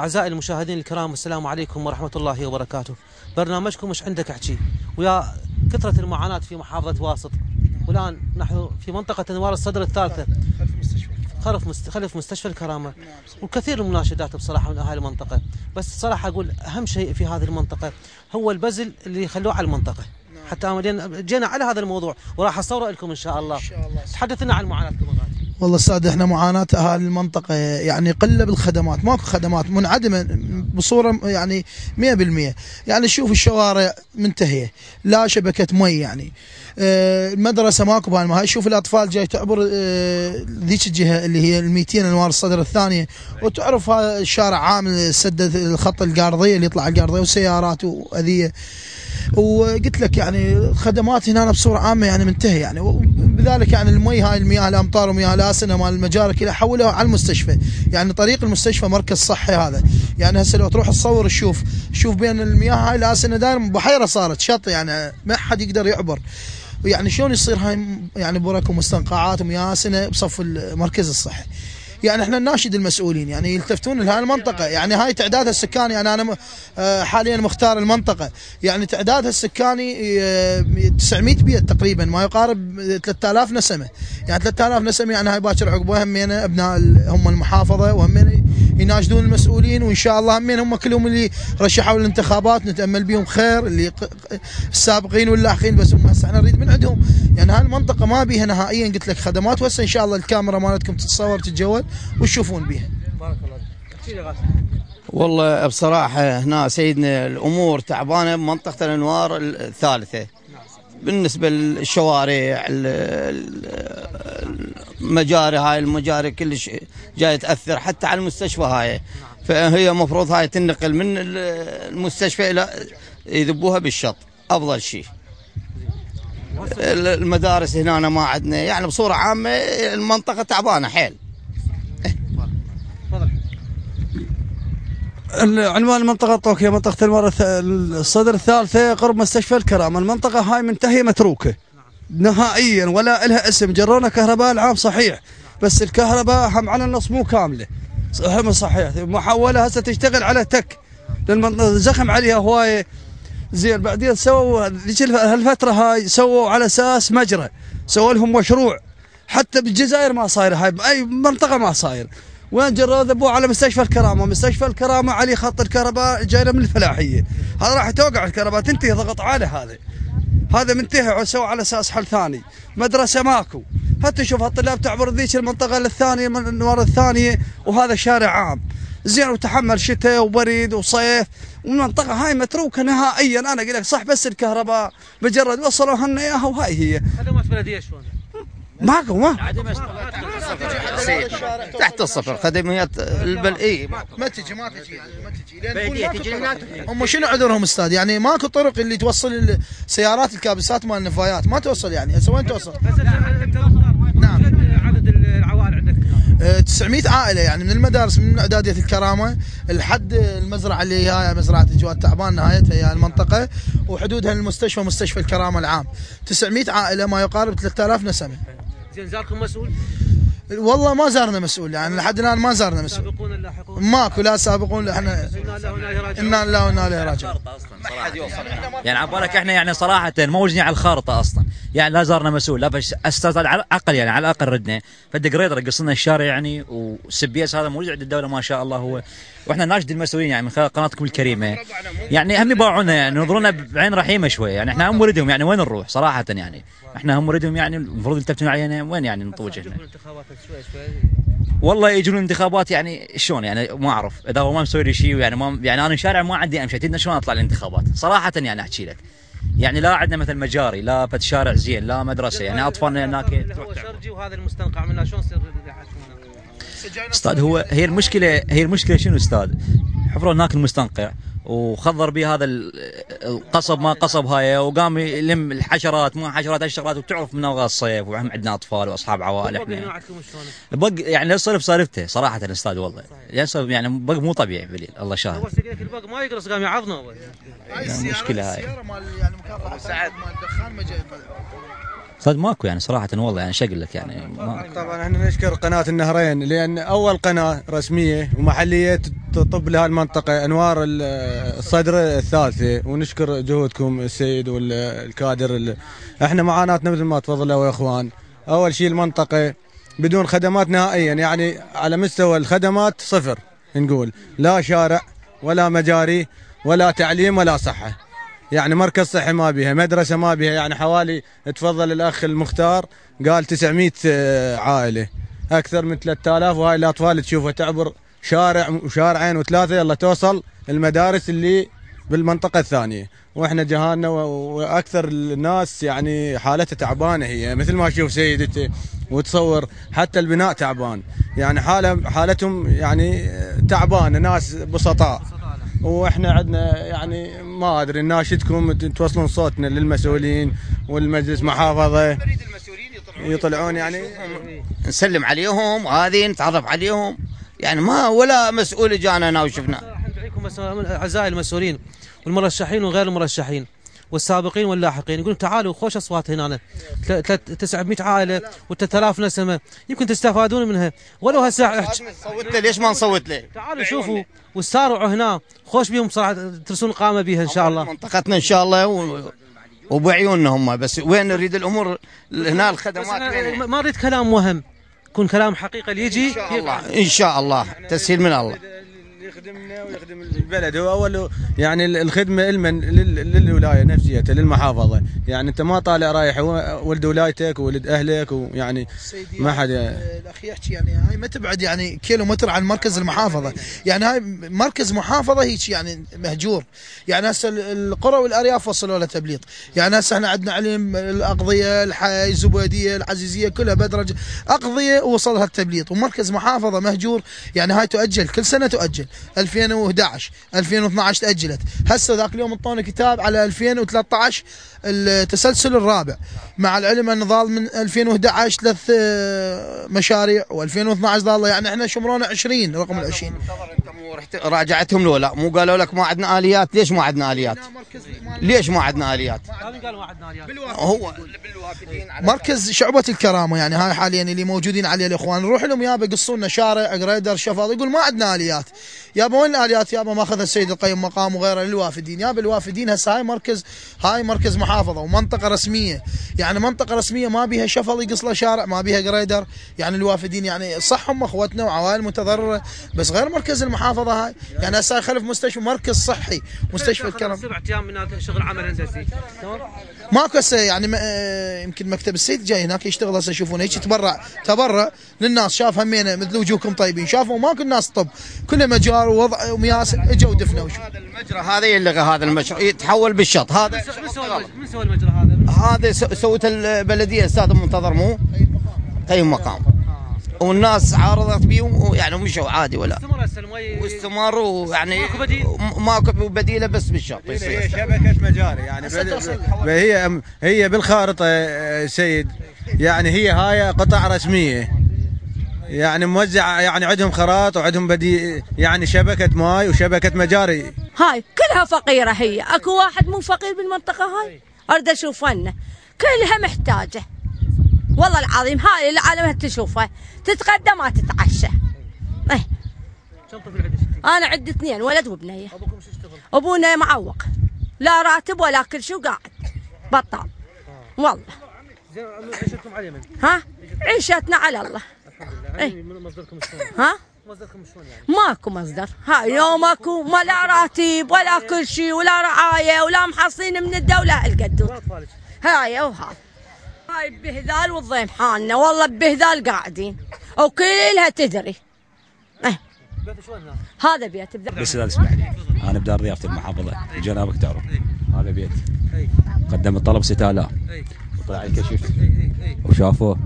أعزائي المشاهدين الكرام، السلام عليكم ورحمة الله وبركاته. برنامجكم مش عندك أحكي، ويا كثرة المعاناة في محافظة واسط، والآن نحن في منطقة أنوار الصدر الثالثة خلف مستشفى الكرامة، وكثير من المناشدات بصراحة من أهالي المنطقة. بس صراحة أقول أهم شيء في هذه المنطقة هو البزل اللي يخلوه على المنطقة. حتى جينا على هذا الموضوع وراح أصوره لكم إن شاء الله. تحدثنا عن معاناتكم. والله استاذ، احنا معاناة اهالي المنطقة يعني قلة بالخدمات، ماكو خدمات، منعدمة بصورة يعني 100%. يعني شوف الشوارع منتهية، لا شبكة مي، يعني المدرسة ماكو بهالماء. شوف الاطفال جاي تعبر ذيك الجهة اللي هي ال200 انوار الصدر الثانية، وتعرف هذا الشارع عامل سد الخط القارضية اللي يطلع القارضية وسيارات وأذية. وقلت لك يعني خدمات هنا بصوره عامه يعني منتهيه، يعني وبذلك يعني المي، هاي المياه الامطار ومياه الاسنه مال المجاري كلها حولوها على المستشفى. يعني طريق المستشفى مركز صحي هذا، يعني هسه لو تروح تصور شوف بين المياه هاي الاسنه داير بحيره، صارت شط، يعني ما حد يقدر يعبر. يعني شلون يصير هاي يعني برك ومستنقعات ومياه اسنه بصف المركز الصحي؟ يعني احنا نناشد المسؤولين يعني يلتفتون لهذه المنطقه. يعني هاي تعدادها السكاني، يعني انا حاليا مختار المنطقه، يعني تعدادها السكاني 900 بيت تقريبا، ما يقارب 3000 نسمه. يعني 3000 نسمه، يعني هاي باكر عقبه همينه ابناء هم المحافظه، وهمين يناشدون المسؤولين، وان شاء الله همين هم كلهم اللي رشحوا الانتخابات نتامل بهم خير، اللي السابقين واللاحقين، بس هم هسه احنا نريد من عندهم. يعني هاي المنطقه ما بيها نهائيا قلت لك خدمات، وهسه ان شاء الله الكاميرا مالتكم تتصور تتجول وتشوفون بيها. بارك الله. والله بصراحة هنا سيدنا الأمور تعبانة بمنطقة الأنوار الثالثة، بالنسبة للشوارع، المجاري، هاي المجاري كلش جاي تأثر حتى على المستشفى هاي. فهي مفروض هاي تنقل من المستشفى إلى يذبوها بالشط، أفضل شيء. المدارس هنا ما عندنا، يعني بصورة عامة المنطقة تعبانة حيل. عنوان المنطقة طوكية، منطقة انوار الصدر الثالثة قرب مستشفى الكرامة. المنطقة هاي منتهية متروكة نهائيا، ولا لها اسم. جرونا كهرباء العام صحيح، بس الكهرباء هم على النص مو كاملة، هم صحيح محولة هسه تشتغل على تك، للمنطقة زخم عليها هواية. زين بعدين سووا هالفترة هاي سووا على اساس مجرى، سووا لهم مشروع. حتى بالجزائر ما صاير، هاي باي منطقة ما صاير. وين جروا ذبوه على مستشفى الكرامة. مستشفى الكرامة عليه خط الكهرباء جاينا من الفلاحية، هذا راح توقع الكهرباء تنتهي، ضغط عالي. هذا منتهي وسووا على اساس حل ثاني. مدرسة ماكو، حتى شوف الطلاب تعبر ذيك المنطقة للثانية من الانوار الثانية، وهذا شارع عام. زين وتحمل شتاء وبريد وصيف، والمنطقة هاي متروكة نهائيا. انا اقول لك صح، بس الكهرباء مجرد وصلوا لنا اياها، وهاي هي. خدمات بلدية شلون؟ ماكو تحت الصفر خدمات البلدية ما تجي هم شنو عذرهم استاذ؟ يعني ماكو طرق اللي توصل السيارات الكابسات مال النفايات، ما توصل. يعني هسه وين توصل؟ نعم. عدد العوائل عندك 900 عائله، يعني من المدارس، من اعداديه الكرامه لحد المزرعه اللي هي مزرعه الجواد تعبان نهايتها هي المنطقه، وحدودها المستشفى مستشفى الكرامه العام. 900 عائله، ما يقارب 3000 نسمه. زين زاركم مسؤول؟ والله ما زارنا مسؤول، يعني لحد الان ما زارنا مسؤول. سابقون اللاحقون؟ ماكو لا سابقون، احنا انا لا وانا اليه راجعون. يعني عبالك احنا يعني صراحه موجودين على الخارطه اصلا، يعني لا زارنا مسؤول لا. بس استاذ على الاقل، يعني على الاقل ردنا فد قريض رقص لنا الشارع، يعني والسبيس هذا موجود عند الدوله ما شاء الله. هو واحنا ناشد المسؤولين يعني من خلال قناتكم الكريمه، يعني هم يباعونا، يعني ينظرونا بعين رحيمه شويه. يعني احنا هم نريدهم، يعني وين نروح صراحه؟ يعني احنا هم نريدهم، يعني المفروض يلتفتون علينا، وين يعني نطوج هنا؟ والله يجون الانتخابات يعني شلون؟ يعني ما اعرف اذا هو ما مسوي لي شيء، يعني ما يعني انا شارع ما عندي امشي، تدنا شلون اطلع الانتخابات صراحه؟ يعني احكي لك، يعني لا عندنا مثل مجاري، لا فد شارع زين، لا مدرسه، يعني اطفالنا هناك هو شرجي، وهذا المستنقع منه شلون يصير استاذ؟ هي المشكله شنو استاذ؟ حفروا هناك المستنقع وخضر به هذا القصب، ما قصب هاي، وقام يلم الحشرات ما حشرات الشغلات. وتعرف من اوغاز الصيف، وهم عندنا اطفال واصحاب عوائل احنا. بق يعني الصرف صارفته صراحه استاذ، والله يعني بق مو طبيعي بليل، الله شاهد. هو البق ما يقرص، قام يعضنا. المشكله هاي. يعني مكافحه مال الدخان ما جاي. صدق ماكو يعني صراحه والله يعني شقل لك يعني طبعا احنا نشكر قناه النهرين لان اول قناه رسميه ومحليه تطب لها المنطقه انوار الصدر الثالثه، ونشكر جهودكم السيد والكادر. احنا معاناتنا مثل ما تفضلوا يا اخوان، اول شيء المنطقه بدون خدمات نهائيا، يعني على مستوى الخدمات صفر، نقول لا شارع ولا مجاري ولا تعليم ولا صحه، يعني مركز صحي ما بيها، مدرسه ما بيها، يعني حوالي تفضل الاخ المختار قال 900 عائله، اكثر من 3000، وهاي الاطفال تشوفها تعبر شارع وشارعين وثلاثه يلا توصل المدارس اللي بالمنطقه الثانيه، واحنا جهالنا واكثر الناس يعني حالتها تعبانه، هي مثل ما تشوف سيدتي وتصور حتى البناء تعبان، يعني حالتهم يعني تعبانه، ناس بسطاء، واحنا عندنا يعني ما ادري ناشدكم توصلون صوتنا للمسؤولين والمجلس محافظه يطلعون يعني نسلم عليهم وهذه نتعرف عليهم، يعني ما ولا مسؤول جانا هنا وشفنا. ندعيكم اعزائي المسؤولين والمرشحين وغير المرشحين والسابقين واللاحقين، يقولون تعالوا خوش اصوات هنا 900 عائله و3000 نسمه، يمكن تستفادون منها ولو هسه. صوت له ليش ما نصوت له؟ تعالوا شوفوا واستارعوا هنا، خوش بيهم صراحه ترسون قامه بها ان شاء الله. منطقتنا ان شاء الله وبعيوننا هم، بس وين نريد الامور هنا الخدمات ما اريد كلام وهم، يكون كلام حقيقه اللي يجي ان شاء الله تسهيل من الله. يخدمنا ويخدم البلد، هو اول يعني الخدمه للولايه نفسيتها للمحافظه، يعني انت ما طالع رايح ولد ولايتك وولد اهلك، ويعني ما حد الاخ يحكي يعني هاي ما تبعد يعني كيلومتر عن مركز المحافظه، يعني هاي مركز محافظه هيك يعني مهجور، يعني هسه القرى والارياف وصلوا له تبليط، يعني هسه احنا عندنا علم الاقضيه الحي الزبيديه العزيزيه كلها بدرجه اقضيه وصلها التبليط، ومركز محافظه مهجور، يعني هاي تؤجل كل سنه تؤجل 2011 2012 تأجلت، هسه ذاك اليوم انطونا كتاب على 2013 التسلسل الرابع، مع العلم ان ظل من 2011 3 مشاريع و2012 ظل، يعني احنا شمرونا 20 رقم ال20. انت مو رحت راجعتهم لو لا مو قالوا لك ما عندنا اليات؟ ليش ما عندنا اليات؟ ليش ما عندنا اليات؟ قالوا ما عندنا اليات هو بالوافدين مركز شعبة الكرامة، يعني هاي حاليا اللي موجودين عليه الاخوان، نروح لهم يابا يقصوا لنا شارع جريدر شفاض، يقول ما عندنا اليات، يابا وين الاليات؟ يابا ماخذها السيد القيم مقام وغيره للوافدين، يابا الوافدين هسه هاي مركز محافظه ومنطقه رسميه، يعني منطقه رسميه ما بيها شفل يقص له شارع، ما بيها جريدر، يعني الوافدين يعني صح هم اخوتنا وعوائل متضرره، بس غير مركز المحافظه هاي، يعني هسه خلف مستشفى مركز صحي مستشفى الكرم 7 ايام من هذا شغل عمل هندسي ماكو هسه، يعني يمكن مكتب السيد جاي هناك يشتغل هسه، يشوفون هيك تبرع للناس، شاف همينه مثل وجوهكم طيبين، شافوا ماكو الناس طب كله مجار ووضع ومياس اجوا دفنوا. هذا المجرى هذا يلغى، هذا المجرى يتحول بالشط، هذا من سوى المجرى هذا سوت البلديه استاذ منتظر مو قيم مقام، والناس عارضت بيه يعني مشوا عادي ولا واستمروا، يعني ماكو بديله بس بالشط هي شبكه مجاري، يعني هي بالخارطه سيد، يعني هي هاي قطع رسميه، يعني موزعه، يعني عندهم خراط وعندهم يعني شبكه ماي وشبكه مجاري، هاي كلها فقيره، هي اكو واحد مو فقير بالمنطقه هاي؟ اريد اشوفنا كلها محتاجه والله العظيم، هاي العالم تشوفها تتغدى ما تتعشى. انا عندي 2 ولد وبنيه. ابوكم شو يشتغل؟ ابونا معوق، لا راتب ولا كل شيء، وقاعد بطال والله. عيشتكم على من؟ ها عيشتنا على الله. الحمد لله. مصدركم شلون؟ ها مصدركم شلون يعني؟ ماكو مصدر، هاي لو ماكو ما لا راتب ولا كل شيء ولا رعايه ولا محصين من الدوله القدود. هاي وهذا هاي بهذال والضيم حالنا والله، بهذال قاعدين وكلها تدري. بيت شلون هذا بيت بس اذا تسمح لي انا بدار ضيافه المحافظه جنابك تعرف هذا بيت قدم الطلب 6000 وطلع الكشف وشافوه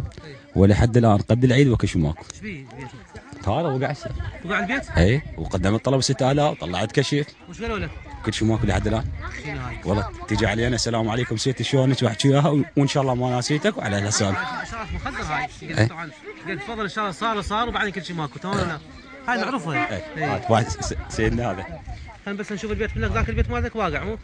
ولحد الان قد العيد وكشف ماكو. ايش بيه هذا وقع البيت؟ اي وقدم الطلب 6000 وطلعت كشف وش قالوا له؟ كل شيء ماكو لحد الان. والله تيجي علينا السلام عليكم سيتي شلونك واحكي وياها وان شاء الله ما ناسيتك وعلى الهسال. اشارات مخدر هاي طبعا قلت تفضل ان شاء الله صار وبعدين كل شيء ماكو تمام. هاي نعرفها. واحد سيدنا هذا. خلينا بس نشوف البيت منك، ذاك البيت مالك واقع مو؟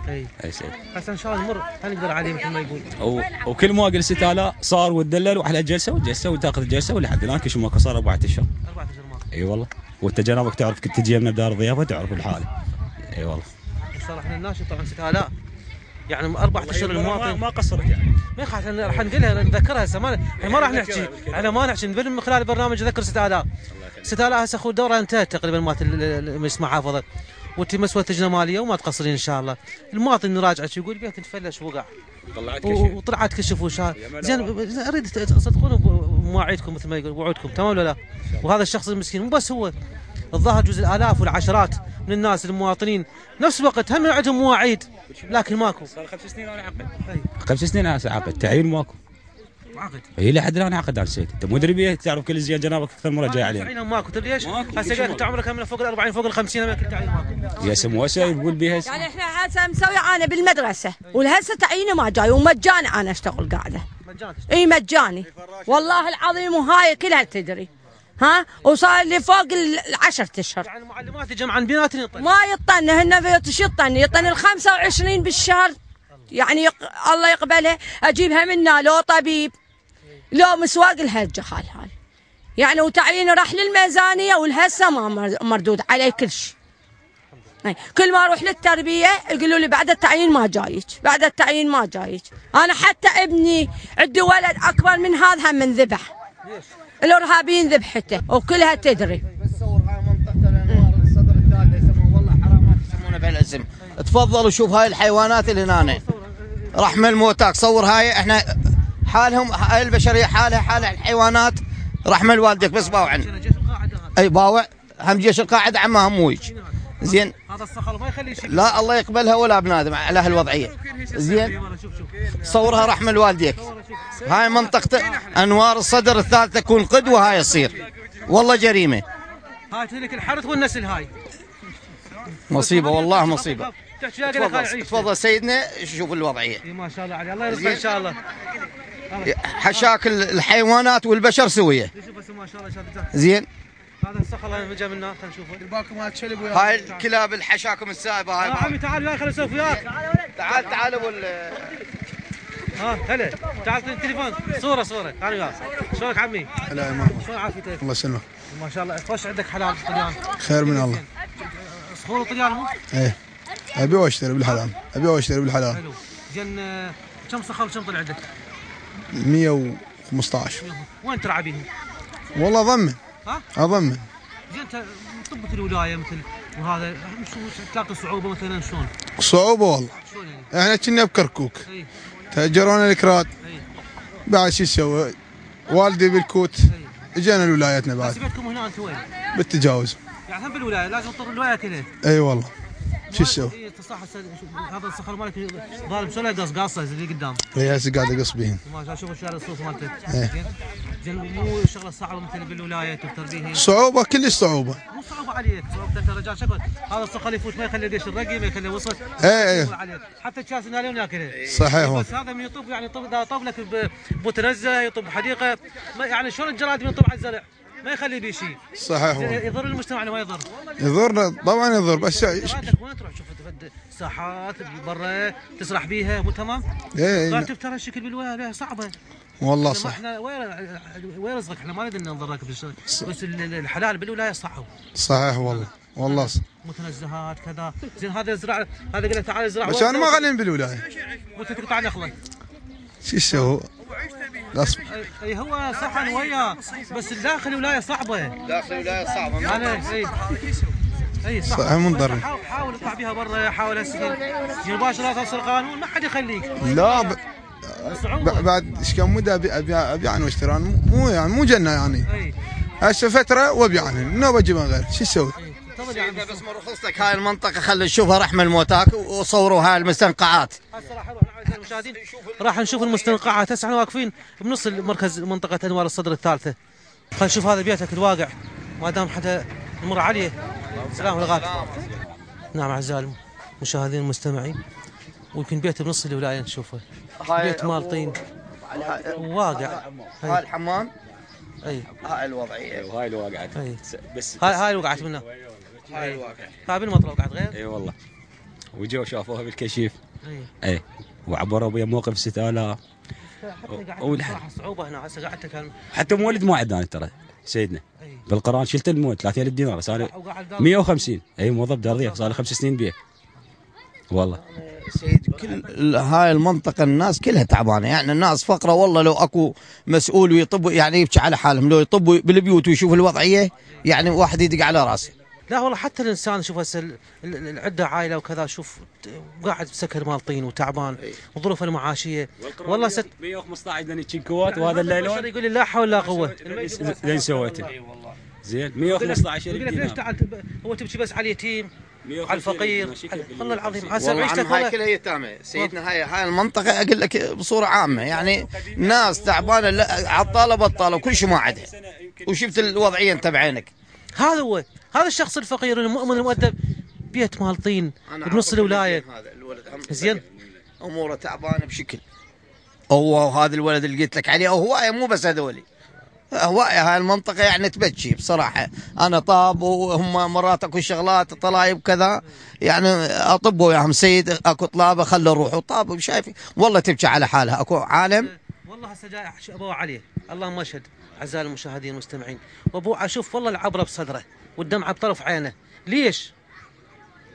اي سيد. هسه ان شاء الله نمر نقدر عليه مثل ما يقول. وكل ما قل 6000 صار وتدلل واحلى جلسه وجلسه وتاخذ جلسه ولحد الان كل شيء ماكو صار 4 اشهر. 4 اشهر ماكو. اي والله. وانت جنابك تعرف كنت تجي من بدار الضيافه تعرف الحاله. اي والله. ان شاء الله احنا الناشط طبعا 6000 يعني 4 اشهر المواطن ما قصرت يعني. ما يخاف راح نقولها نذكرها هسه ما راح نحكي احنا ما نحكي من خلال البرنامج نذكر 6000 هسه اخو الدوره انتهت تقريبا مالت مجلس محافظه وانت مسوى لجنه ماليه وما تقصرين ان شاء الله. المواطن نراجعك يقول بيت نفلش وقع وطلعت كشف وشال زين اريد تصدقون بمواعيدكم مثل ما يقول وعودكم تمام ولا لا؟ وهذا الشخص المسكين مو بس هو الظاهر جزء الالاف والعشرات من الناس المواطنين نفس الوقت هم عندهم مواعيد لكن ماكو. صار 5 سنين وانا عقد. 5 سنين انا عقد تعيين ماكو. عقد. هي لحد الان عقد انا نسيت. انت مدري بيه تعرف كل زين جنابك اكثر مره جاي علينا. تعيين ماكو تدري ليش؟ هسه انت عمرك من فوق ال 40 فوق ال 50 ما كل تعيين ماكو. يا سموسه يقول بيها يعني احنا هسه مسوي انا بالمدرسه ولهسه تعييني ما جاي ومجاني انا اشتغل قاعده. مجاني. اي مجاني. والله العظيم وهاي كلها تدري. ها وصار لي فوق ال10 اشهر. يعني المعلمات جمعا بيناتنا يطن. ما يطن هن شو يطن ال 25 بالشهر يعني الله يقبلها اجيبها منا لو طبيب لو مسواق الهجه خال هاي يعني وتعيين راح للميزانيه والهسه ما مردود علي كل شيء. كل ما اروح للتربيه يقولوا لي بعد التعيين ما جايك بعد التعيين ما جايك. انا حتى ابني عندي ولد اكبر من هذا هم من ذبح. الارهابيين ذبحته وكلها تدري. بس صور هاي منطقه الانوار الصدر الثالث يسموه والله حرامات يسمونه بهالاسم. تفضل وشوف هاي الحيوانات اللي هنا رحمه الموتاك. صور هاي احنا حالهم هاي البشريه حالها حال الحيوانات رحمه لوالدك بس باوعن. اي باوع هم جيش القاعده عمها همويج. زين هذا الصخر ما يخلي شيء. لا الله يقبلها ولا بنادم على هالوضعيه. زين صورها رحمه لوالديك. هاي منطقة انوار الصدر الثالثة تكون قدوة هاي تصير. والله جريمة. هاي تهلك الحرث والنسل هاي. مصيبة والله مصيبة. تفضل تفضل سيدنا شوف الوضعية. ما شاء الله عليه الله يرزقك ان شاء الله. حشاك الحيوانات والبشر سوية. ما شاء الله زين. هذا الصخر اللي جا منا خلينا نشوفه. الباكم هاي تشلب وياك. هاي الكلاب الحشاكم السائبة هاي. عمي تعال وياي خلينا نسولف وياك. تعال ابو هلا تعال التليفون صورة تعال وياك. شلونك عمي؟ هلا يا ماما. شلون عافيتك؟ الله يسلمك. ما شاء الله خوش عندك حلال طليان. خير من الله. صخور طليان مو؟ ايه ابي واشتري بالحلال حلو. زين كم صخر وكم طلع عندك؟ 115. وين ترعى بيهم؟ والله ضمن. ها؟ اضمن. زين انت طبة الولايه مثل وهذا شو تلاقي صعوبه مثلا شلون؟ صعوبه والله. شلون يعني؟ احنا كنا بكركوك. اي. تهجرونا الكراد. اي. بعد شو نسوي؟ والدي بالكوت. اجينا لولايتنا بعد. بس بيتكم هنا انت وين؟ بالتجاوز. يعني هم بالولايه لازم تطر الولايه كلها. اي والله. شو تسوي؟ اي صح هذا الصخر مالك ضارب شو له قصه اللي قدام. اي هسه قاعد اقص بهن. ما شاء الله شوف الشارع الصوص مالته. ايه. زين مو شغله صعبه مثل بالولايه تربيه. صعوبه كلش صعوبه. مو صعوبه عليك صعوبه انت رجال شكل هذا الصخر يفوت ما يخلي ليش الرقي ما يخلي وسط. ايه حتى الكاس نالي وناكله. صحيح. بس هذا من يطب يعني طب لك بمتنزه يطب حديقه يعني شلون الجراد ينطب على الزرع ما يخلي بيه شيء. صحيح. يضر المجتمع ولا ما يضر؟ يضر طبعا يضر بس وين تروح تشوف ساحات برا تسرح بيها مو تمام؟ ايه قاعد تفتح هالشكل بالولايه صعبه. والله صح. احنا وين رزقك احنا ما نريد نضرك بالشغل بس الحلال بالولايه صعب. صحيح والله صح. متنزهات كذا زين هذا زرع هذا قال تعال ازرع بس انا ما غنين بالولايه. وانت تقطع نخله. شو يسوي؟ غصب. اي هو صحن وياه بس داخل الولايه صعبه. داخل الولايه صعبه. اي صح منضر. حاول اطلع بها برا حاول اسكن مباشره لا توصل قانون ما حد يخليك. لا بعد ايش كم مدى ابيعن واشتران مو جنه يعني. هسه فتره وابيعن النوبه جبن غير شو تسوي؟ بس ما رخصتك هاي المنطقه خلي نشوفها رحمه الموتاك وصوروا هاي المستنقعات. هسه راح نروح اعزائي المشاهدين راح نشوف المستنقعات. هسه احنا واقفين بنص مركز منطقه انوار الصدر الثالثه. خلينا نشوف هذا بيتك الواقع ما دام حدا نمر عليه. سلام عليكم. نعم اعزائي المشاهدين المستمعين ويمكن بيت بنص الولايه نشوفه. بيت مال طين واقع. هاي الحمام. اي هاي الوضعيه وهاي اللي وقعت. اي بس هاي اللي وقعت منها. هاي الواقع. هاي بالمطر وقعت غير. اي والله. وجو شافوها بالكشف. اي وعبروا بيا موقف 6000. صراحه صعوبه هنا هسه قعدت كان حتى مولد ما عندنا ترى سيدنا. بالقران شلت المولد 3000 دينار صار 150. اي موظف دار ضيف صار لي 5 سنين بيه. والله سيد كل هاي المنطقة الناس كلها تعبانة، يعني الناس فقرة والله. لو اكو مسؤول ويطب يعني يبكي على حالهم، لو يطبوا بالبيوت ويشوف الوضعية يعني واحد يدق على راسه. لا والله حتى الانسان شوف هسه العده عائله وكذا، شوف قاعد بسكر مال طين وتعبان وظروفه المعاشيه. والله 115 دني كوات وهذا الليلون يقول لي لا حول ولا قوه. زين سويته زين 115 يقول لك ليش تعال هو تبكي بس على اليتيم على الفقير. والله العظيم والله هاي كلها يتامى سيدنا. هاي المنطقه اقول لك بصوره عامه يعني ناس تعبانه عطاله بطاله وكل شيء ما عندها. وشفت الوضعيه انت بعينك. هذا هو هذا الشخص الفقير المؤمن المؤدب، بيت مال طين بنص الولايه. زين اموره تعبانه بشكل. هو هذا الولد اللي قلت لك عليه هوايه، مو بس هذولي هوايه. هاي المنطقه يعني تبكي بصراحه. انا طاب وهم مرات اكو شغلات طلايب كذا يعني اطب وياهم سيد اكو طلابه خلوا يروحوا طاب شايف والله تبكي على حالها. اكو عالم والله هسه جاي ابو علي اللهم اشهد اعزائي المشاهدين المستمعين، وابو اشوف والله العبره بصدره والدمعه بطرف عينه. ليش؟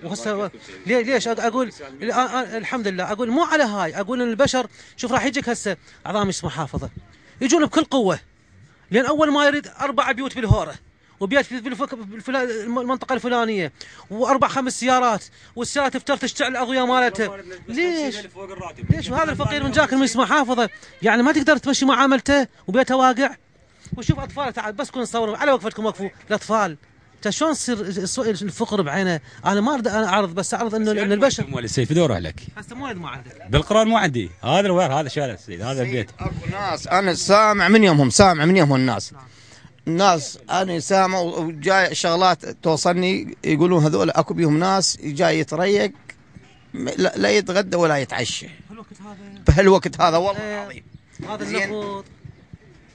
وهسه ليش اقول الحمد لله؟ اقول مو على هاي، اقول ان البشر شوف راح يجيك هسه اعضاء مجلس محافظه يجون بكل قوه، لان اول ما يريد 4 بيوت بالهوره وبيت في المنطقه الفلانيه و4 5 سيارات، والسيارات تفتر تشتعل الاغويه مالتها. ليش وهذا الفقير من جاك المجلس محافظه يعني ما تقدر تمشي معاملته وبيته واقع. وشوف اطفال تعال بس كون نصور على وقفتكم وقفوا الاطفال. شلون تصير الفقر بعينه؟ انا ما اريد اعرض، بس اعرض انه البشر مولد السيف دوره لك. هسه مولد ما عندك بالقران ما عندي. هذا الوير هذا شارع السيد هذا البيت. اكو ناس انا سامع من يومهم الناس. الناس انا سامع وجاي شغلات توصلني يقولون هذول اكو بيهم ناس جاي يتريق لا يتغدى ولا يتعشى بهالوقت هذا والله العظيم. هذا النفوض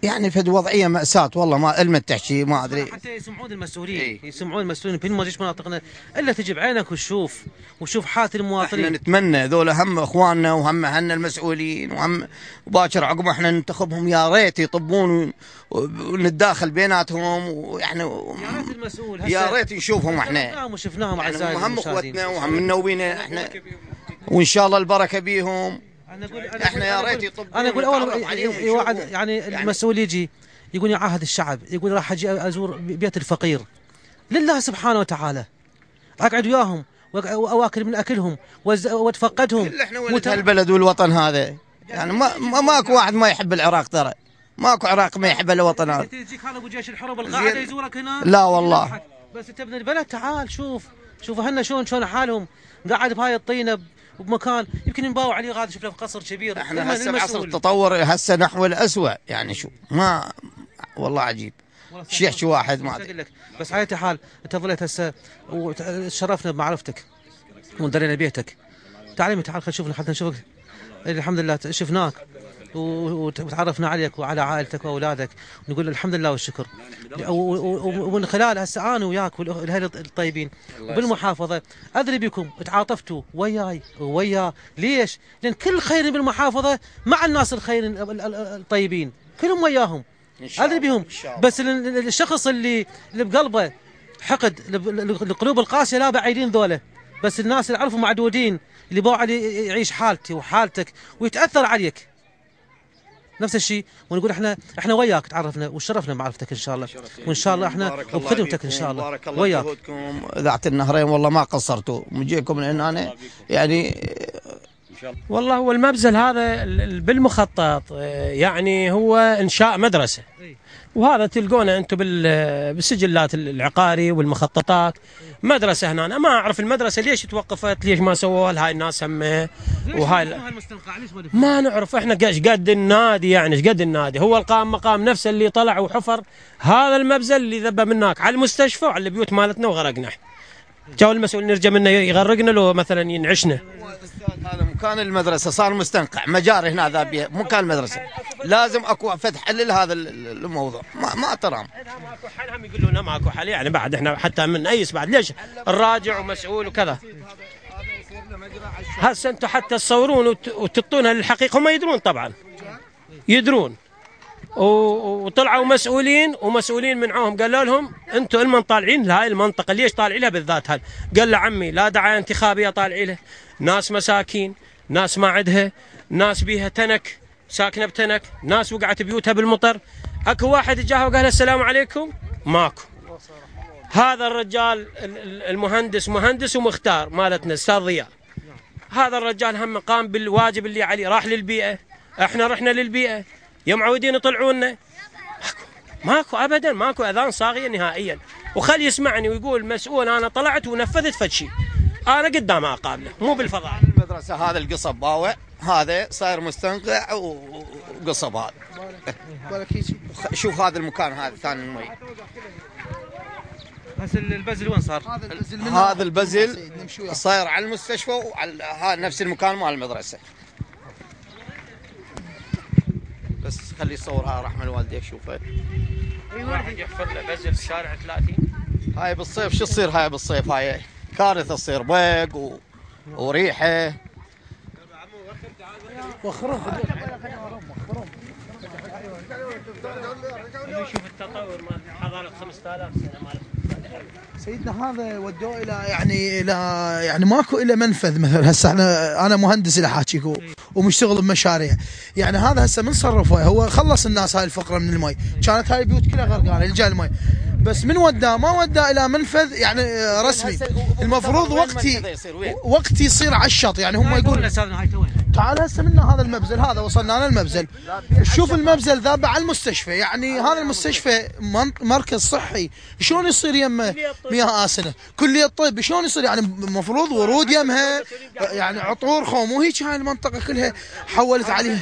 يعني في وضعيه ماساه والله ما علمت تحكي ما ادري. حتى يسمعون المسؤولين يسمعون المسؤولين في مناطقنا الا تجي بعينك وشوف حاله المواطنين. احنا نتمنى ذول هم اخواننا وهم اهلنا المسؤولين وهم باكر عقب احنا ننتخبهم يا ريت يطبون ونتداخل بيناتهم ويعني يا ريت المسؤول يا ريت نشوفهم احنا وشفناهم يعني اعزائي هم اخوتنا وهم منوبينا احنا وان شاء الله البركه بيهم. احنا يا ريت يطبون. انا اقول اول يوعد يعني المسؤول يجي يقول يعاهد الشعب يقول راح اجي ازور بيت الفقير لله سبحانه وتعالى، اقعد وياهم واكل من اكلهم واتفقدهم. احنا ولد هالبلد والوطن هذا يعني ماكو واحد ما يحب العراق، ترى ماكو عراق ما يحب الوطن هذا. تجيك هذا ابو جيش الحرب القاعده يزورك هنا؟ لا والله بس تبني البلد تعال شوف اهلنا شلون حالهم قاعد بهاي الطينه بمكان يمكن ينباوع عليه غادي شوف له قصر كبير. احنا هسه بعصر التطور هسه نحو الاسوء يعني شو ما والله عجيب شو يحكي واحد ما ادري. بس على اي حال انت ظليت هسه وتشرفنا بمعرفتك ودرينا بيتك. تعال خلينا نشوف حتى نشوفك. الحمد لله شفناك وتعرفنا عليك وعلى عائلتك واولادك ونقول الحمد لله والشكر. ومن خلال هسه انا وياك والاهل الطيبين بالمحافظه ادري بكم تعاطفتوا وياي وياه. ليش؟ لان كل خير بالمحافظه مع الناس الخير الطيبين كلهم وياهم ادري بهم. بس الشخص اللي بقلبه حقد القلوب القاسيه لا بعيدين ذوله. بس الناس اللي عرفوا معدودين اللي باعوا عليه يعيش حالتي وحالتك ويتاثر عليك نفس الشيء. ونقول احنا وياك تعرفنا وشرفنا بمعرفتك ان شاء الله، وان شاء الله احنا وبخدمتك ان شاء الله. بارك الله وياك. جهودكم اذاعه النهرين والله ما قصرتوا مجيكم لان انا يعني والله هو المبذل هذا بالمخطط يعني هو انشاء مدرسه، وهذا تلقونه انتم بالسجلات العقاري والمخططات مدرسه هنا. أنا ما اعرف المدرسه ليش توقفت، ليش ما سووها لهاي الناس هم وهاي ما نعرف. احنا ايش قد النادي يعني ايش قد النادي هو مقام نفسه اللي طلع وحفر هذا المبذل اللي ذبه من هناك على المستشفى وعلى البيوت مالتنا وغرقنا. جو المسؤول نرجع منه يغرقنا لو مثلا ينعشنا. هذا مكان المدرسه صار مستنقع مجاري هنا ذا مكان المدرسه لازم اكو فتح حل لهذا الموضوع. ما ترام ماكو حل هم يقولوا لنا ماكو حل يعني بعد احنا حتى من ايس بعد ليش الراجع ومسؤول وكذا. هسه انتم حتى تصورون وتعطونها للحقيقه، هم يدرون طبعا يدرون، وطلعوا مسؤولين منعوهم، قالوا لهم انتم المن طالعين لهاي المنطقه ليش طالعين لها بالذات هال؟ قال له عمي لا دعايه انتخابيه طالعين له، ناس مساكين، ناس ما عندها، ناس بيها تنك ساكنه بتنك، ناس وقعت بيوتها بالمطر، اكو واحد جاه وقال السلام عليكم ماكو. هذا الرجال المهندس ومختار مالتنا استاذ ضياء، هذا الرجال هم قام بالواجب اللي عليه، راح للبيئه، احنا رحنا للبيئه، يا معودين يطلعوا لنا ماكو ابدا، ماكو اذان صاغيه نهائيا. وخلي يسمعني ويقول مسؤول انا طلعت ونفذت فد شيء، انا قدامه اقابله مو بالفضاء. المدرسه هذا القصب باوع، هذا صاير مستنقع وقصب هذا. شوف هذا المكان هذا ثاني المي. هسه البزل وين صار؟ هذا البزل صاير على المستشفى وعلى نفس المكان مال المدرسه. بس خلي يصورها رحمه الوالديك شوفها. واحد يحفر له بزل في شارع 30. هاي بالصيف شو تصير؟ هاي بالصيف هاي كارثه تصير، بيق وريحه. وخرهم شوف التطور مال حضاره 5000 سنه مال سيدنا. هذا ودوه الى ماكو الا منفذ. مثلا هسه انا مهندس الى حاكيك ومشتغل بمشاريع، يعني هذا هسه من صرفه هو خلص الناس هاي الفقره من المي، كانت هاي البيوت كلها غرقانه الجا المي، بس من وداه ما وداه الى منفذ يعني رسمي. المفروض وقتي يصير على الشط، يعني هم يقولون تعال هسه منا هذا المبزل، هذا وصلنا لنا المبزل، شوف المبزل ذا على المستشفى، يعني هذا المستشفى مركز صحي، شلون يصير يمه مياه آسنة؟ كلية الطب شلون يصير؟ يعني المفروض ورود يمها، يعني عطور خوم، وهيك هاي المنطقة كلها حولت عليها.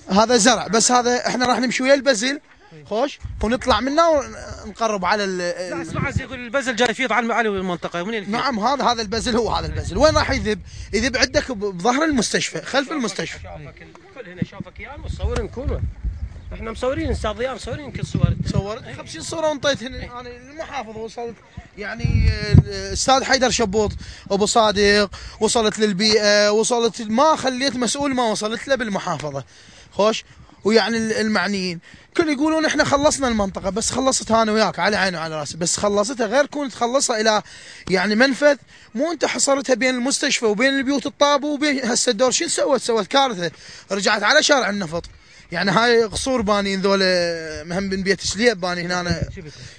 هذا زرع، بس هذا احنا راح نمشي ويا البزل خوش ونطلع منه ونقرب على لا اسمع يقول البزل جاي فيه على المنطقة منين؟ نعم هذا البزل، هو هذا البزل وين راح يذب؟ يذب عندك بظهر المستشفى، خلف المستشفى. الكل هنا شوفك اياه مصورين كله، احنا مصورين استاذ ضياء، مصورين كل صور، صورت 50 صوره ونطيت هنا. انا المحافظه وصلت، يعني الاستاذ حيدر شبوط ابو صادق، وصلت للبيئه، وصلت ما خليت مسؤول ما وصلت له بالمحافظه خوش. ويعني المعنيين كل يقولون احنا خلصنا المنطقه، بس خلصتها انا وياك على عيني وعلى راسي، بس خلصتها غير كون تخلصها الى يعني منفذ، مو انت حصرتها بين المستشفى وبين البيوت الطابه وبين هسه الدور. شو سوت كارثه، رجعت على شارع النفط. يعني هاي قصور بانيين ذولا مهم بن بيت سليب باني هنا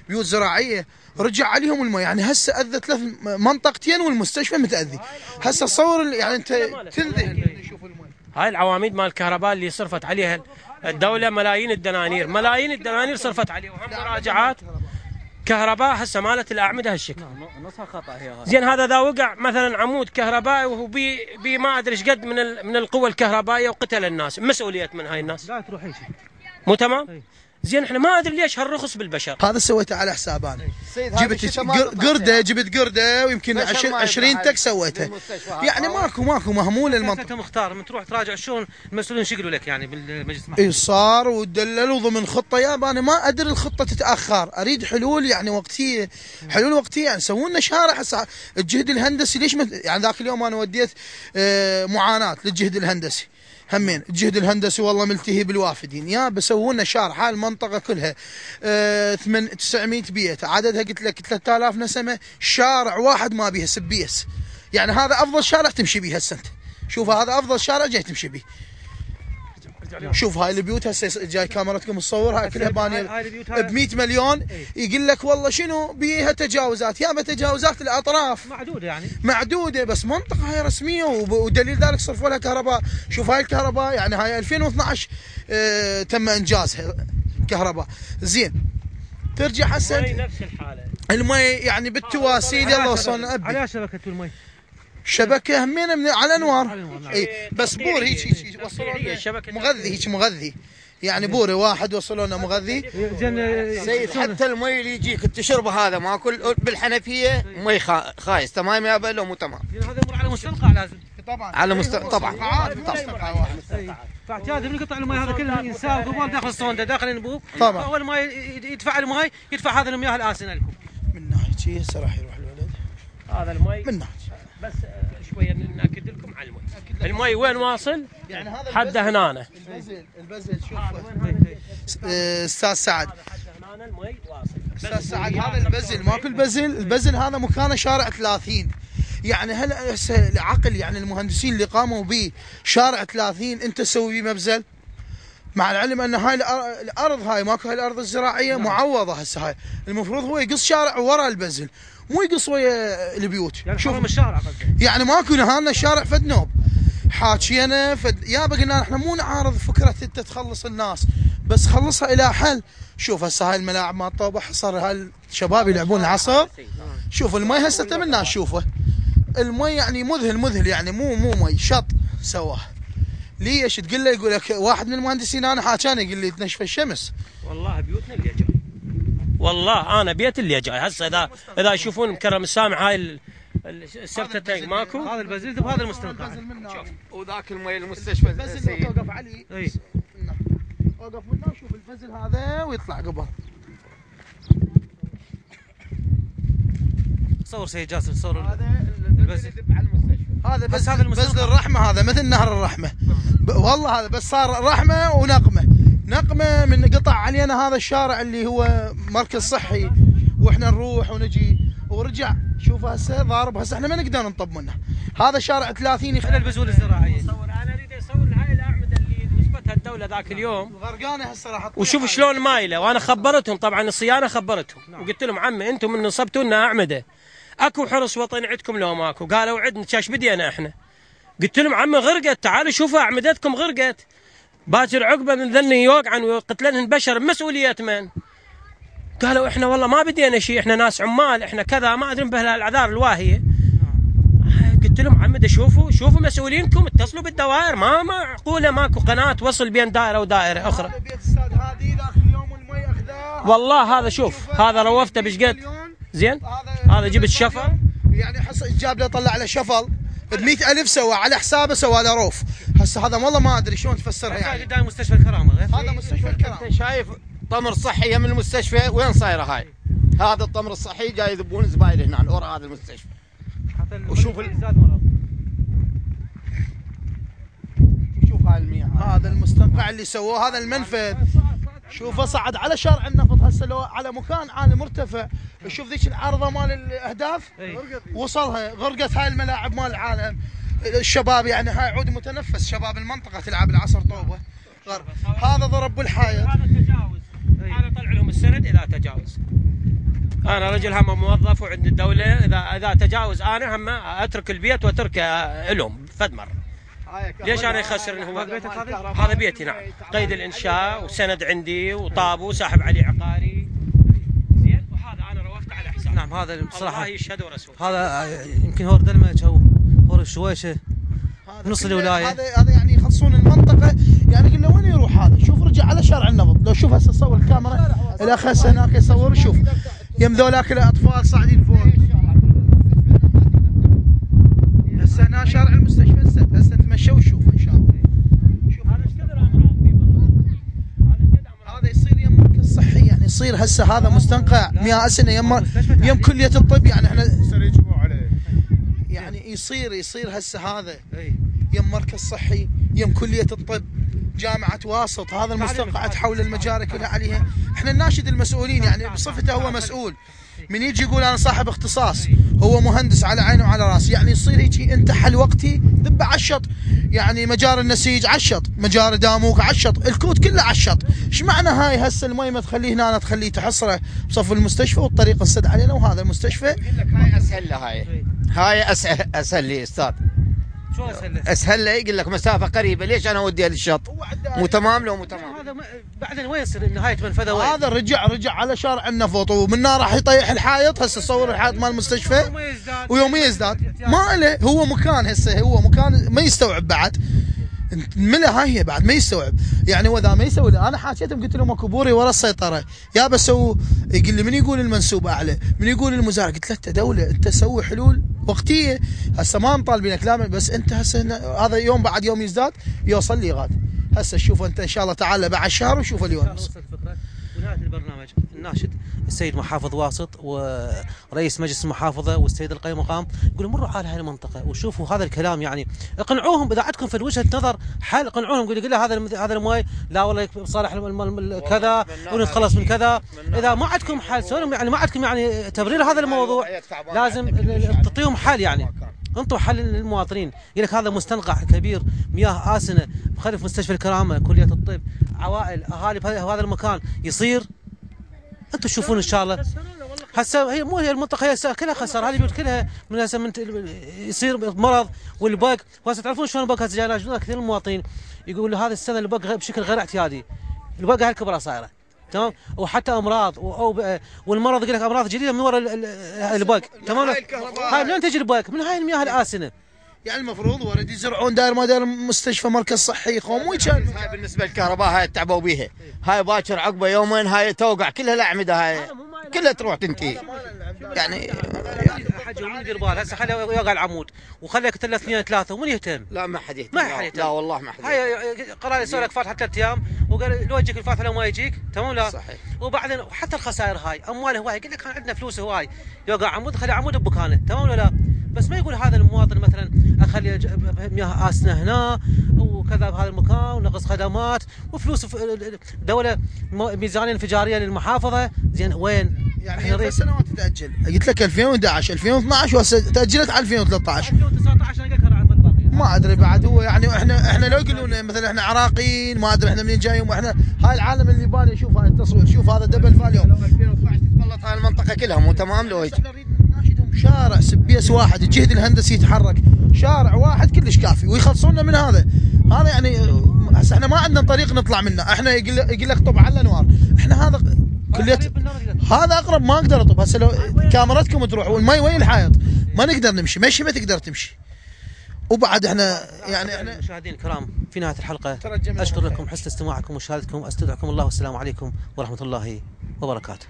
بيوت زراعيه، رجع عليهم الماء. يعني هسه اذت 3 منطقتين والمستشفى متاذي. هسه تصور يعني انت تنذهل تشوف الماء. هاي العواميد مال الكهرباء اللي صرفت عليها الدوله ملايين الدنانير صرفت عليه، وهم مراجعات كهرباء هسه مالت الاعمده هالشكل. نصها خطا هي. زين هذا ذا وقع مثلا عمود كهربائي وهو بي ما ادري ايش قد من القوه الكهربائيه وقتل الناس، مسؤوليه من هاي الناس. لا تروح هيك مو تمام؟ زين احنا ما ادري ليش هالرخص بالبشر. هذا سويته على حساب انا. جبت قرده ويمكن 20 تك سويته. يعني ماكو مهمول المنطقه. انت مختار من تروح تراجع شلون المسؤولين شقلوا لك يعني بالمجلس اي صار ودللوا ضمن خطه. يا انا ما ادري الخطه تتاخر، اريد حلول يعني وقتيه، يعني سووا لنا شارع. هسه الجهد الهندسي ليش يعني ذاك اليوم انا وديت معاناه للجهد الهندسي، همين الجهد الهندسي والله ملتهي بالوافدين، يا بسووا لنا شارع. هاي المنطقه كلها 900 بيت، عددها قلت لك 3000 نسمه، شارع واحد ما بيها سبيس. يعني هذا افضل شارع تمشي به هسه انت، شوف هذا افضل شارع جاي تمشي به. شوف هاي البيوت هسه جاي كاميرتكم تصور، هاي كلها بانيه ب 100 مليون. يقول لك والله شنو بيها تجاوزات، يا تجاوزات الاطراف معدوده، يعني معدوده، بس منطقه هاي رسميه ودليل ذلك صرفوا لها كهرباء. شوف هاي الكهرباء يعني هاي 2012 تم انجازها كهرباء. زين ترجع هسه نفس الحاله المي يعني بالتواسيل. يلا وصلنا على شبكه المي، شبكه همينه من على انوار. اي بس بور هيك وصلوا مغذي يعني بوري واحد وصلوا لنا مغذي. سيد حتى المي اللي يجيك تشربه هذا ماكل بالحنفيه مي خايس تمام يا بلو مو تمام. هذا يمر على مستنقع لازم طبعا على طبعا فاعتياد من قطع المي هذا كله ينساه قبل داخل الصونده داخل الانبوب. طبعا اول ما يدفع المي يدفع هذا المياه الآسنة لكم من ناحيه هسه راح يروح الولد هذا المي من ناحيه بس شويه ناكد لكم على المي وين واصل؟ يعني هذا حد هنا البزل شوف استاذ سعد، هنا المي واصل استاذ سعد. هذا البزل ماكو البزل هذا مكانه شارع 30. يعني هل العقل يعني المهندسين اللي قاموا به شارع 30 انت تسوي بيه مبزل؟ مع العلم ان هاي الارض هاي ماكو هاي الارض الزراعيه معوضه هسه هاي، المفروض هو يقص شارع ورا البزل مو يقص ويا البيوت. يعني شوف حرم الشارع قصدك. يعني ماكو نهارنا الشارع فد نوب حاكينا يابا قلنا احنا مو نعارض فكره انت تخلص الناس، بس خلصها الى حل. شوف هسه هاي الملاعب مال طوبه حصر هاي الشباب يلعبون العصر. شوف المي هسه تم الناس شوفه المي يعني مذهل يعني مو مي شط سواه. ليش تقول له؟ يقول لك واحد من المهندسين انا حاكاني يقول لي تنشف الشمس. والله بيوتنا اللي جاي، والله انا بيت اللي جاي هسه. اذا يشوفون مكرم السامع هاي السبتتين ماكو، هذا البزل وهذا المستنقع. شوف وذاك المي المستشفى البزل توقف علي اوقف منه شوف البزل هذا ويطلع قبل. صور سيد جاسر، صور هذا البزل على المستشفى. هذا بس هذا بزل الرحمه، هذا مثل نهر الرحمه والله. هذا بس صار رحمه ونقمه من قطع علينا هذا الشارع اللي هو مركز صحي، واحنا نروح ونجي ورجع. شوف هسه ضارب، هسه احنا ما نقدر نطب منه. هذا شارع 30 على البذور الزراعيه. انا اريد اصور هاي الاعمده اللي نسبتها الدوله ذاك اليوم غرقانه هسه راح تطيح. وشوف شلون مايله. وانا خبرتهم طبعا الصيانه خبرتهم وقلت لهم عمي انتم من نصبتوا لنا اعمده اكو حرس وطني عندكم لو ماكو؟ قالوا عندنا. شاش بدينا احنا؟ قلت لهم عمي غرقت، تعالوا شوفوا اعمدتكم غرقت. باكر عقبه من ذني يوقعن وقتلن بشر بمسؤوليه من؟ قالوا احنا والله ما بدينا شيء، احنا ناس عمال، احنا كذا ما ادري بهالاعذار الواهيه. قلت لهم عمي شوفوا مسؤولينكم، اتصلوا بالدوائر. ما معقوله ماكو قناه وصل بين دائره ودائره اخرى. بيت استاذ هادي ذاك اليوم المي اخذاه والله هذا شوف هذا روفته بشقد زين. هذا جبت شفل يعني جاب له طلع له شفل ب 100,000 سوى على حسابه، سوى له روف. هسه هذا والله ما ادري شلون تفسرها يعني. قدام مستشفى الكرامه غير هذا مستشفى الكرامه. انت شايف طمر صحي من المستشفى وين صايره هاي؟ هذا الطمر الصحي جاي يذبون زباين هنا ورا هذا المستشفى. وشوف شوف هاي المياه، هذا المستنقع اللي سووه، هذا المنفذ شوفه صعد على شارع النفط. هسه لو على مكان عالي مرتفع شوف ذيك العارضه مال الاهداف وصلها غرقت هاي الملاعب مال العالم. الشباب يعني هاي عود متنفس، شباب المنطقه تلعب العصر طوبه. هذا ضرب بالحائط. هذا تجاوز. انا طلع لهم السند اذا تجاوز. انا رجل هم موظف وعند الدوله، اذا تجاوز انا هم اترك البيت واتركه لهم فد مره. ليش انا يخسر؟ هو هذا بيتي نعم، قيد الانشاء وسند عندي وطابو ساحب عليه عقاري زين، وهذا انا روفت على حساب. نعم هذا بصراحه الله يشهد ورسول. هذا يمكن هو دلمج او هو الشويشه نص الولايه. هذا يعني يخلصون المنطقه. يعني قلنا وين يروح هذا؟ شوف رجع على شارع النفط. لو شوف هسه صور الكاميرا الاخ هسه هناك يصور. شوف يم ذولاك الاطفال صاعدين فوق. هسه هنا شارع المستشفى. هسه تمشوا وشوفوا ان شاء الله. شوف هذا ايش كثر امراض فيه بالله. هذا يصير يم مركز صحي، يعني يصير هسه هذا مستنقع 100 سنه يم كليه الطب. يعني احنا يعني يصير هسه هذا يم مركز صحي، يم كليه الطب، جامعه واسط. هذا المستنقع حول المجاري كلها عليها. احنا نناشد المسؤولين، يعني بصفته هو مسؤول، من يجي يقول انا صاحب اختصاص، هو مهندس على عينه وعلى راسه. يعني يصير هيك انت حل وقتي دب على الشط. يعني مجاري النسيج على الشط، مجاري داموك على الشط، الكوت كله على الشط. ايش معنى هاي هسه المي ما تخليه هنا، تخليه تحصره بصف المستشفى والطريق السد علينا. وهذا المستشفى يقول لك هاي اسهل له. هاي اسهل لي استاذ. شو اسهل له؟ يقول لك مسافه قريبه، ليش انا اوديها للشط؟ مو تمام لو مو تمام. هذا بعدين وين يصير نهايه منفذه وين؟ هذا رجع على شارع النفط ومنه راح يطيح الحائط. هسه صور الحائط مال المستشفى ويوم يزداد ما له. هو مكان هسه هو مكان ما يستوعب بعد. الملا هاي هي بعد ما يستوعب. يعني واذا ما يسوي انا حاكيتهم قلت لهم اكو بوري ورا السيطره يا بسووا. يقول لي من يقول المنسوب اعلى، من يقول المزارع. قلت له انت دوله، انت سوي حلول وقتيه. هسه ما مطالبينك لا، بس انت هسه هذا يوم بعد يوم يزداد يوصل لي غاد. هسه شوف انت ان شاء الله تعالى بعد شهر وشوف اليوم. ونهايه البرنامج ناشد السيد محافظ واسط ورئيس مجلس المحافظه والسيد القيم مقام، يقول مروا على هاي المنطقه وشوفوا هذا الكلام، يعني اقنعوهم اذا عندكم في وجهه نظر حل، اقنعوهم يقول له هذا الماي لا والله صالح كذا ونتخلص من كذا. اذا ما عندكم حل يعني ما عندكم يعني تبرير هذا الموضوع، لازم تعطيهم حل، يعني انطوا حل للمواطنين. يقول لك هذا مستنقع كبير، مياه آسنة مخالف مستشفى الكرامة، كلية الطب، عوائل، اهالي بهذا المكان يصير. انتم تشوفون ان شاء الله هسه هي مو هي المنطقه هي كلها خساره، هذه البيوت كلها من هسه من يصير مرض والبق. وهسه تعرفون شلون البق هسه جاي كثير من المواطنين يقولوا هذه السنه البق بشكل غير اعتيادي، البق هالكبره صايره تمام، وحتى امراض والمرض يقول لك امراض جديده من وراء البق تمام. هاي منين تجي البق؟ من هاي المياه الآسنة. يعني المفروض ورد يزرعون داير ما داير مستشفى مركز صحي قومي. كان هاي بالنسبه للكهرباء هاي تعبوا بيها، هاي باكر عقبه يومين هاي توقع كلها الاعمده، هاي كلها تروح تنتهي. يعني حاجه ومن يدير بال هسه خليه يوقع العمود وخليه يقتل 2 3 ومن يهتم؟ لا ما حد يهتم، ما حد يهتم، لا والله ما حد يهتم. هاي قرار يسوي لك فاتحه 3 ايام وقال لو يجيك الفاتحه لو ما يجيك تمام لا صحيح. وبعدين حتى الخسائر هاي امواله هواي، يقول لك كان عندنا فلوس هواي يوقع عمود خلي عمود بمكانه تمام ولا لا؟ بس ما يقول هذا المواطن مثلا اخلي مياه آسنة هنا وكذا بهذا المكان ونقص خدمات وفلوس دوله ميزانيه انفجاريه للمحافظه، زين وين؟ يعني هي 3 سنوات تتاجل، قلت لك 2011 2012 وهسه تاجلت على 2013 2019 انا قلت لك باقي ما ادري بعد. هو يعني احنا لو يقولون مثلا احنا عراقيين ما ادري احنا منين جايين، واحنا هاي العالم اللي بالي يشوف هاي التصوير، شوف هذا دبل فاليوم 2012 تتبلط هاي المنطقه كلها مو تمام. لو يجي شارع سبيس واحد الجهد الهندسي يتحرك، شارع واحد كلش كافي ويخلصونا من هذا يعني هسه احنا ما عندنا طريق نطلع منه. احنا يقول لك طب على الانوار، احنا هذا كلية هذا اقرب ما اقدر اطب. هسه لو كاميرتكم تروح والمي وين الحائط ما نقدر نمشي، مشي ما تقدر تمشي. وبعد احنا يعني احنا مشاهدين الكرام في نهايه الحلقه اشكر لكم حسن استماعكم ومشاهدتكم، استودعكم الله والسلام عليكم ورحمه الله وبركاته.